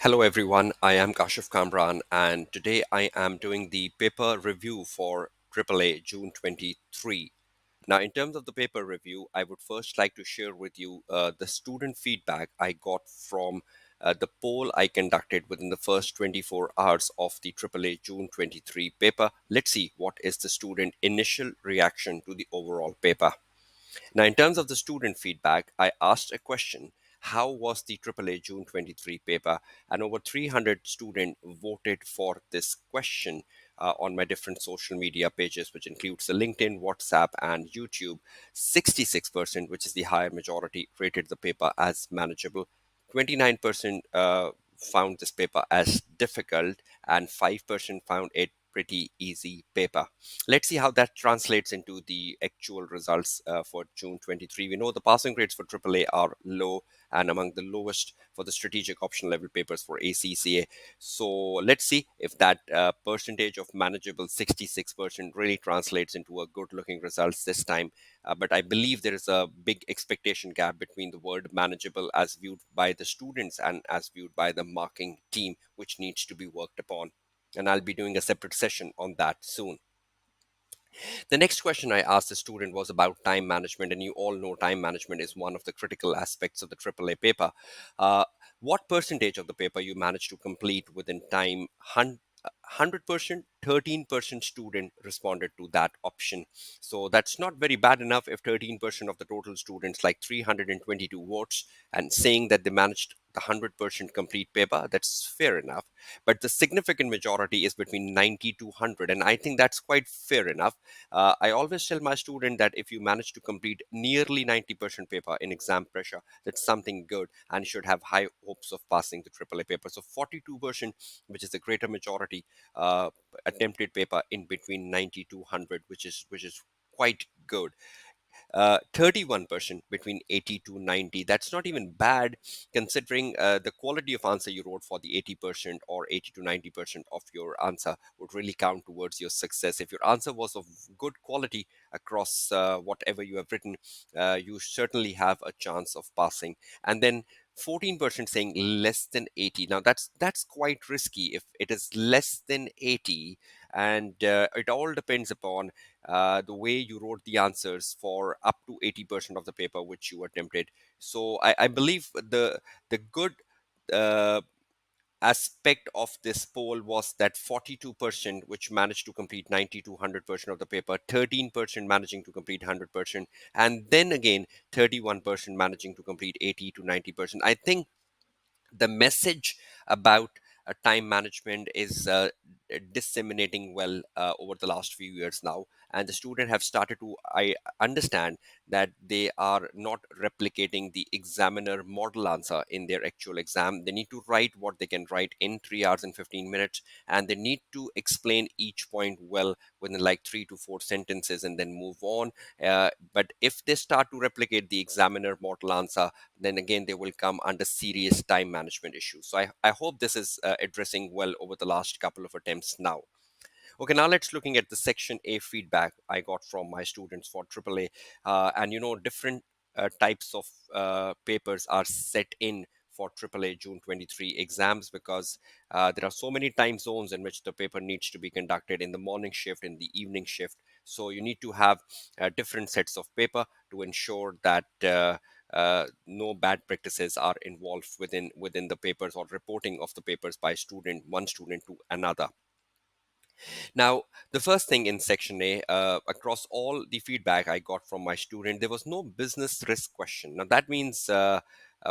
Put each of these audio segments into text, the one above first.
Hello everyone, I am Kashif Kamran and today I am doing the paper review for AAA June 23. Now, in terms of the paper review, I would first like to share with you the student feedback I got from the poll I conducted within the first 24 hours of the AAA June 23 paper. Let's see what is the student initial reaction to the overall paper. Now, in terms of the student feedback, I asked a question: how was the AAA June 23 paper? And over 300 students voted for this question on my different social media pages, which includes the LinkedIn, WhatsApp, and YouTube. 66%, which is the higher majority, rated the paper as manageable. 29% found this paper as difficult, and 5% found it pretty easy paper. Let's see how that translates into the actual results for June 23. We know the passing rates for AAA are low and among the lowest for the strategic option level papers for ACCA. So let's see if that percentage of manageable 66% really translates into a good looking results this time. But I believe there is a big expectation gap between the word manageable as viewed by the students and as viewed by the marking team, which needs to be worked upon. And I'll be doing a separate session on that soon. The next question I asked the student was about time management, and you all know time management is one of the critical aspects of the AAA paper. Uh, what percentage of the paper you managed to complete within time? 100%, 13% student responded to that option. So that's not very bad enough if 13% of the total students, like 322 votes, and saying that they managed the 100% complete paper, that's fair enough. But the significant majority is between 90 to 100, and I think that's quite fair enough. I always tell my student that if you manage to complete nearly 90% paper in exam pressure, that's something good and should have high hopes of passing the AAA paper. So 42%, which is the greater majority, attempted paper in between 90 to 100, which is quite good. 31% between 80 to 90. That's not even bad considering the quality of answer you wrote for the 80% or 80 to 90% of your answer would really count towards your success. If your answer was of good quality across whatever you have written, you certainly have a chance of passing. And then 14% saying less than 80. Now that's quite risky if it is less than 80, and it all depends upon the way you wrote the answers for up to 80% of the paper which you attempted. So I believe the good uh, aspect of this poll was that 42% which managed to complete 90 to 100% of the paper, 13% managing to complete 100%, and then again 31% managing to complete 80 to 90%. I think the message about time management is disseminating well over the last few years now, and the student have started to I understand that they are not replicating the examiner model answer in their actual exam. They need to write what they can write in 3 hours and 15 minutes, and they need to explain each point well within like 3 to 4 sentences and then move on. But if they start to replicate the examiner model answer, then again they will come under serious time management issues. So I hope this is addressing well over the last couple of attempts now. Okay, now let's looking at the section A feedback I got from my students for AAA. And different types of papers are set in for AAA June 23 exams because there are so many time zones in which the paper needs to be conducted in the morning shift, in the evening shift. So you need to have different sets of paper to ensure that no bad practices are involved within the papers or reporting of the papers by one student to another. Now, the first thing in section A, across all the feedback I got from my student, there was no business risk question. Now, that means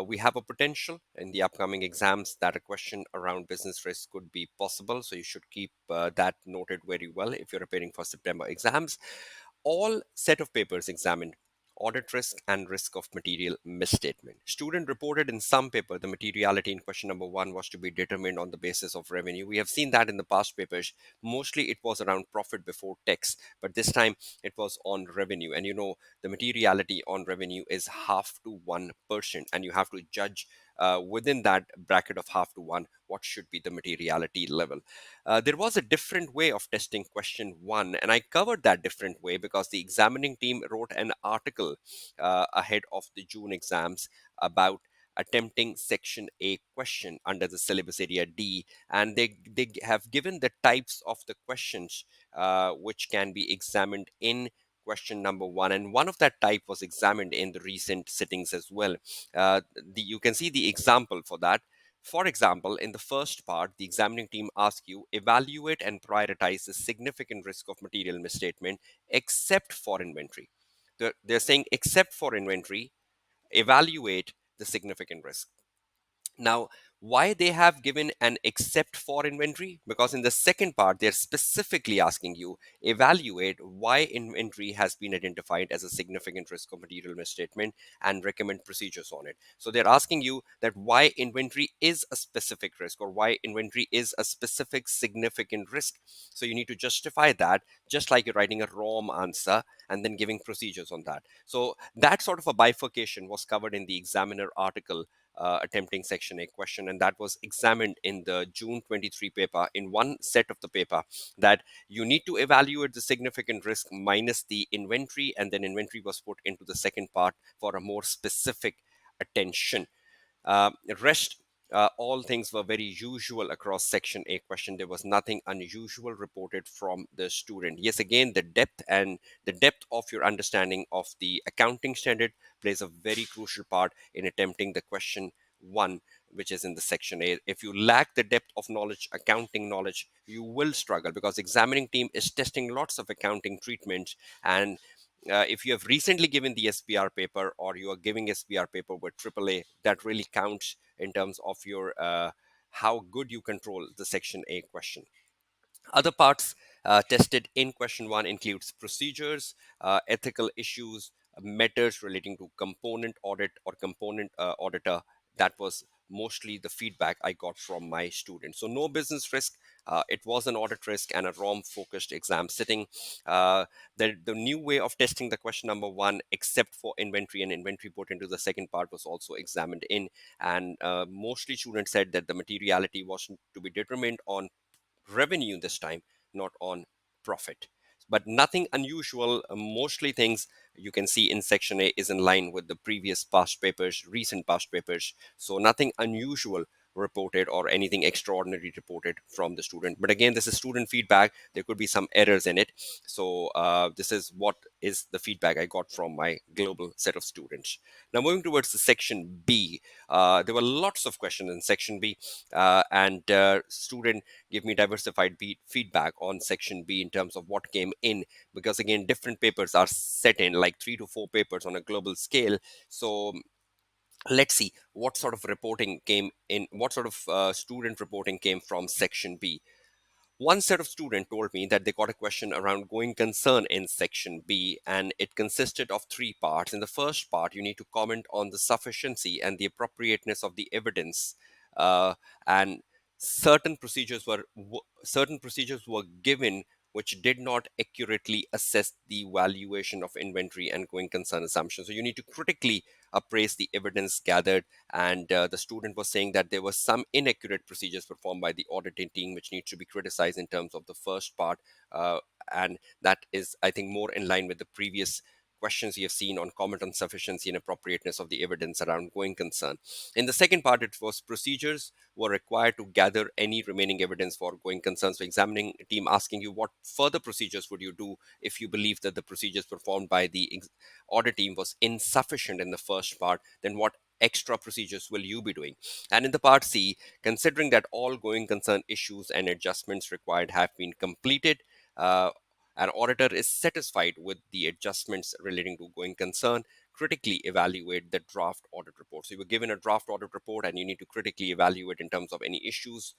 we have a potential in the upcoming exams that a question around business risk could be possible. So you should keep that noted very well if you're preparing for September exams. All set of papers examined audit risk and risk of material misstatement. Student reported in some paper the materiality in question number one was to be determined on the basis of revenue. We have seen that in the past papers. Mostly it was around profit before tax, but this time it was on revenue. And the materiality on revenue is half to 1%, and you have to judge within that bracket of half to one what should be the materiality level. There was a different way of testing question one, and I covered that different way because the examining team wrote an article ahead of the June exams about attempting section A question under the syllabus area D, and they have given the types of the questions which can be examined in question number one, and one of that type was examined in the recent sittings as well. You can see the example for that. For example, in the first part, the examining team asks you evaluate and prioritize the significant risk of material misstatement except for inventory. They're saying except for inventory, evaluate the significant risk. Now, why they have given an except for inventory? Because in the second part, they're specifically asking you evaluate why inventory has been identified as a significant risk of material misstatement and recommend procedures on it. So they're asking you that why inventory is a specific risk or why inventory is a specific significant risk. So you need to justify that, just like you're writing a ROM answer and then giving procedures on that. So that sort of a bifurcation was covered in the examiner article attempting section A question, and that was examined in the June 23 paper in one set of the paper, that you need to evaluate the significant risk minus the inventory, and then inventory was put into the second part for a more specific attention. Rest, all things were very usual across section A question. There was nothing unusual reported from the student. Yes, again, the depth of your understanding of the accounting standard plays a very crucial part in attempting the question one, which is in the section A. If you lack the depth of knowledge, accounting knowledge, you will struggle, because examining team is testing lots of accounting treatments, and if you have recently given the SPR paper or you are giving SPR paper with AAA, that really counts in terms of your how good you control the section A question. Other parts tested in question one includes procedures, ethical issues, matters relating to component audit or component auditor. That was mostly the feedback I got from my students. So no business risk. It was an audit risk and a ROM focused exam sitting. The new way of testing the question number one, except for inventory and inventory put into the second part, was also examined in. And mostly students said that the materiality was to be determined on revenue this time, not on profit. But nothing unusual. Mostly things you can see in section A is in line with the previous past papers, recent past papers. So nothing unusual reported or anything extraordinary reported from the student. But again, this is student feedback. There could be some errors in it. So this is what is the feedback I got from my global set of students. Now moving towards the section B, there were lots of questions in section B, and student give me diversified feedback on section B in terms of what came in, because again, different papers are set in like 3 to 4 papers on a global scale. So let's see what sort of reporting came in, what sort of student reporting came from section B. One set of students told me that they got a question around going concern in section B, and it consisted of 3 parts. In the first part, you need to comment on the sufficiency and the appropriateness of the evidence, and certain procedures were given which did not accurately assess the valuation of inventory and going concern assumptions. So you need to critically appraise the evidence gathered, and the student was saying that there were some inaccurate procedures performed by the auditing team which needs to be criticized in terms of the first part, and that is, I think, more in line with the previous questions you have seen on comment on sufficiency and appropriateness of the evidence around going concern. In the second part, it was procedures were required to gather any remaining evidence for going concern. So examining team asking you what further procedures would you do if you believe that the procedures performed by the audit team was insufficient in the first part, then what extra procedures will you be doing? And in the part C, considering that all going concern issues and adjustments required have been completed, uh, an auditor is satisfied with the adjustments relating to going concern, critically evaluate the draft audit report. So you were given a draft audit report and you need to critically evaluate in terms of any issues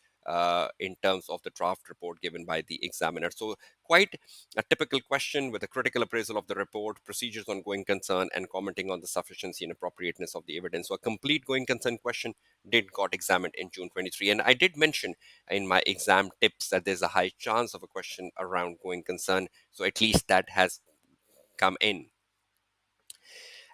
in terms of the draft report given by the examiner. So quite a typical question with a critical appraisal of the report, procedures on going concern, and commenting on the sufficiency and appropriateness of the evidence. So a complete going concern question did got examined in June 23. And I did mention in my exam tips that there's a high chance of a question around going concern. So at least that has come in.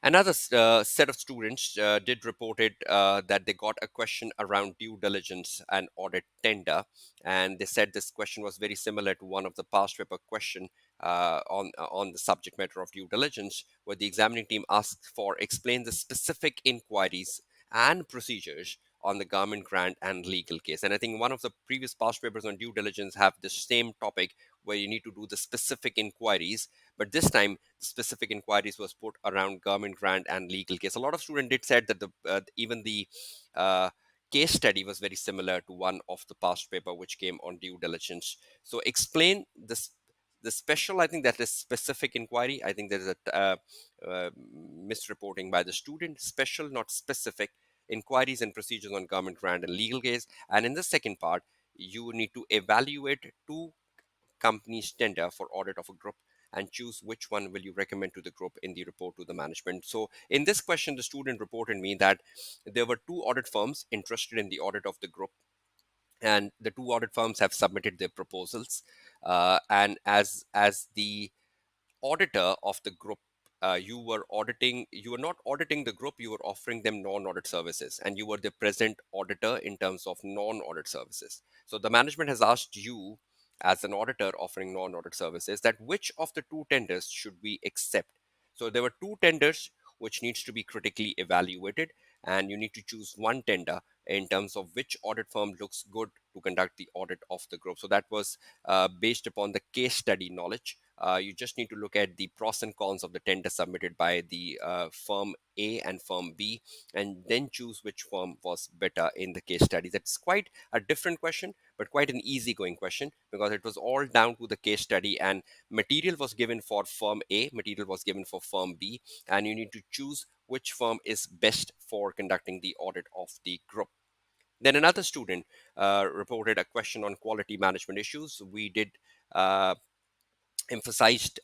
Another set of students did reported that they got a question around due diligence and audit tender, and they said this question was very similar to one of the past paper question on the subject matter of due diligence, where the examining team asked for explain the specific inquiries and procedures on the government grant and legal case. And I think one of the previous past papers on due diligence have the same topic where you need to do the specific inquiries, but this time the specific inquiries was put around government grant and legal case. A lot of students did said that the even the uh, case study was very similar to one of the past paper which came on due diligence. So explain this the special, I think that is specific inquiry. I think there's a misreporting by the student. Special, not specific, inquiries and procedures on government grant and legal case. And in the second part, you need to evaluate two companies tender for audit of a group and choose which one will you recommend to the group in the report to the management. So in this question, the student reported me that there were two audit firms interested in the audit of the group, and the two audit firms have submitted their proposals. And as the auditor of the group, you were not auditing the group, you were offering them non-audit services, and you were the present auditor in terms of non-audit services. So the management has asked you, as an auditor offering non-audit services, that which of the two tenders should we accept. So there were two tenders which needs to be critically evaluated, and you need to choose one tender in terms of which audit firm looks good to conduct the audit of the group. So that was based upon the case study knowledge. You just need to look at the pros and cons of the tender submitted by the firm A and firm B, and then choose which firm was better in the case study. That's quite a different question, but quite an easygoing question, because it was all down to the case study, and material was given for firm A, material was given for firm B, and you need to choose which firm is best for conducting the audit of the group. Then another student reported a question on quality management issues. We did uh, emphasized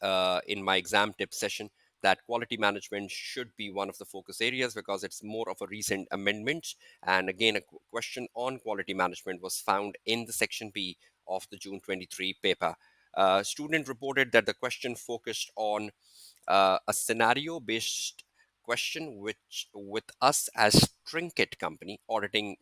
in my exam tip session that quality management should be one of the focus areas because it's more of a recent amendment. And again, a question on quality management was found in the section B of the June 23 paper. Student reported that the question focused on a scenario based question, which with us as trinket company auditing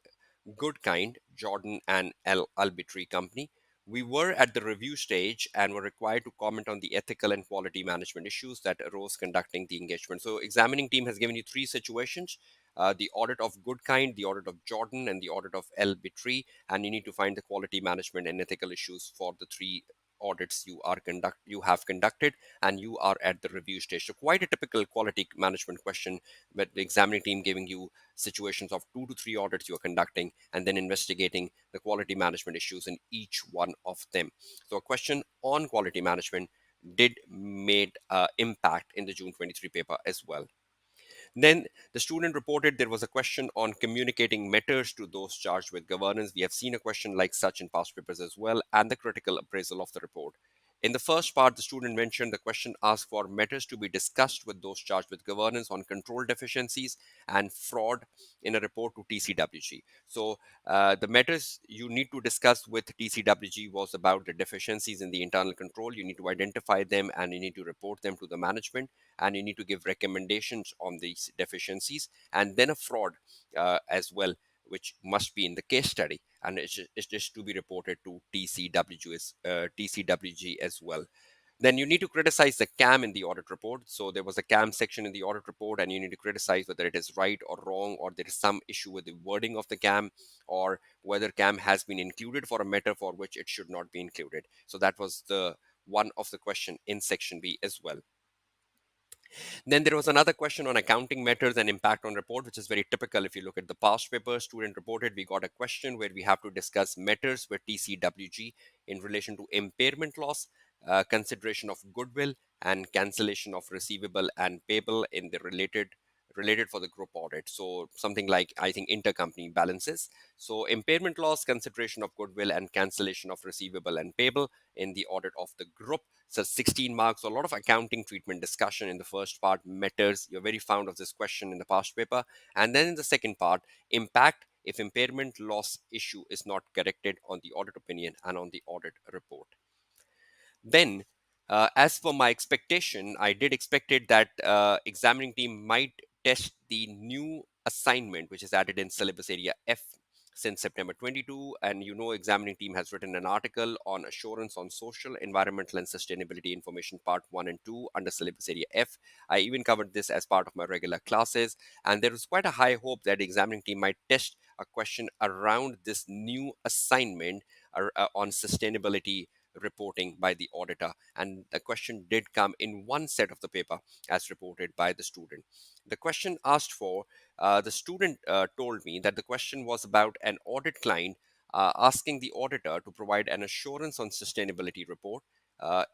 Good Kind, Jordan and Albitri Company. We were at the review stage and were required to comment on the ethical and quality management issues that arose conducting the engagement. So, examining team has given you three situations: the audit of Good Kind, the audit of Jordan, and the audit of Albitri. And you need to find the quality management and ethical issues for the three audits you have conducted, and you are at the review stage. So, quite a typical quality management question, but the examining team giving you situations of 2 to 3 audits you are conducting and then investigating the quality management issues in each one of them. So a question on quality management did made impact in the June 23 paper as well. Then the student reported there was a question on communicating matters to those charged with governance. We have seen a question like such in past papers as well, and the critical appraisal of the report. In the first part, the student mentioned the question asked for matters to be discussed with those charged with governance on control deficiencies and fraud in a report to TCWG. So the matters you need to discuss with TCWG was about the deficiencies in the internal control. You need to identify them and you need to report them to the management, and you need to give recommendations on these deficiencies, and then a fraud as well, which must be in the case study, and it's just to be reported to TCWG as well. Then you need to criticize the CAM in the audit report. So there was a CAM section in the audit report, and you need to criticize whether it is right or wrong, or there is some issue with the wording of the CAM, or whether CAM has been included for a matter for which it should not be included. So that was the one of the question in section B as well. Then there was another question on accounting matters and impact on report, which is very typical. If you look at the past paper, student reported, we got a question where we have to discuss matters with TCWG in relation to impairment loss, consideration of goodwill, and cancellation of receivable and payable in the related for the group audit. So something like, I think, intercompany balances. So impairment loss, consideration of goodwill, and cancellation of receivable and payable in the audit of the group. So 16 marks. So a lot of accounting treatment discussion in the first part. Matters, you're very fond of this question in the past paper. And then in the second part, impact if impairment loss issue is not corrected on the audit opinion and on the audit report. Then, as for my expectation, I did expected that examining team might test the new assignment which is added in syllabus area F. since September 22. And examining team has written an article on assurance on social, environmental, and sustainability information part 1 and 2 under syllabus area F. I even covered this as part of my regular classes. And there was quite a high hope that the examining team might test a question around this new assignment on sustainability reporting by the auditor. And the question did come in one set of the paper as reported by the student. The question asked for, the student told me that the question was about an audit client asking the auditor to provide an assurance on sustainability report.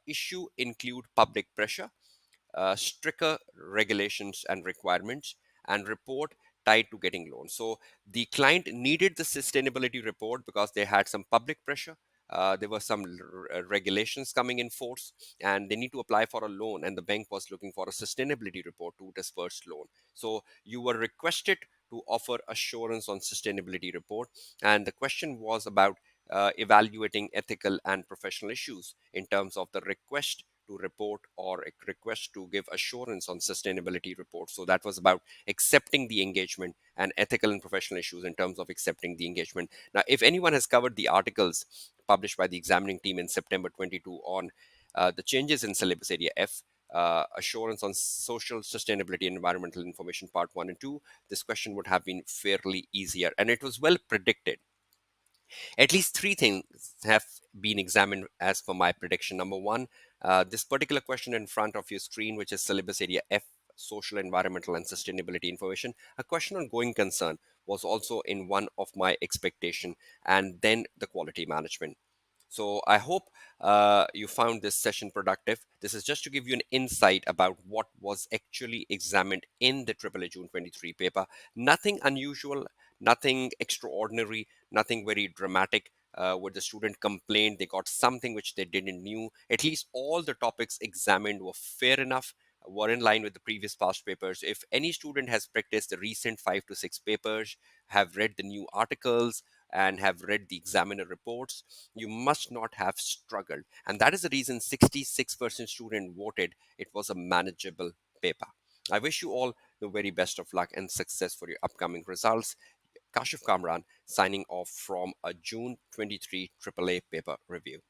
Issue include public pressure, stricter regulations and requirements, and report tied to getting loans. So the client needed the sustainability report because they had some public pressure. There were some regulations coming in force, and they need to apply for a loan. And the bank was looking for a sustainability report to disperse loan. So you were requested to offer assurance on sustainability report, and the question was about evaluating ethical and professional issues in terms of the request to report or a request to give assurance on sustainability reports. So that was about accepting the engagement and ethical and professional issues in terms of accepting the engagement. Now, if anyone has covered the articles published by the examining team in September 22 on the changes in syllabus area F, assurance on social sustainability and environmental information part 1 and 2, this question would have been fairly easier, and it was well predicted. At least three things have been examined as per my prediction. Number one, this particular question in front of your screen, which is syllabus area F, social, environmental, and sustainability information, a question on going concern was also in one of my expectation, and then the quality management. So I hope you found this session productive. This is just to give you an insight about what was actually examined in the AAA June 23 paper. Nothing unusual, nothing extraordinary, nothing very dramatic. Where the student complained they got something which they didn't knew. At least all the topics examined were fair enough, were in line with the previous past papers. If any student has practiced the recent 5 to 6 papers, have read the new articles, and have read the examiner reports, you must not have struggled. And that is the reason 66% student voted it was a manageable paper. I wish you all the very best of luck and success for your upcoming results. Kashif Kamran signing off from a June 23 AAA paper review.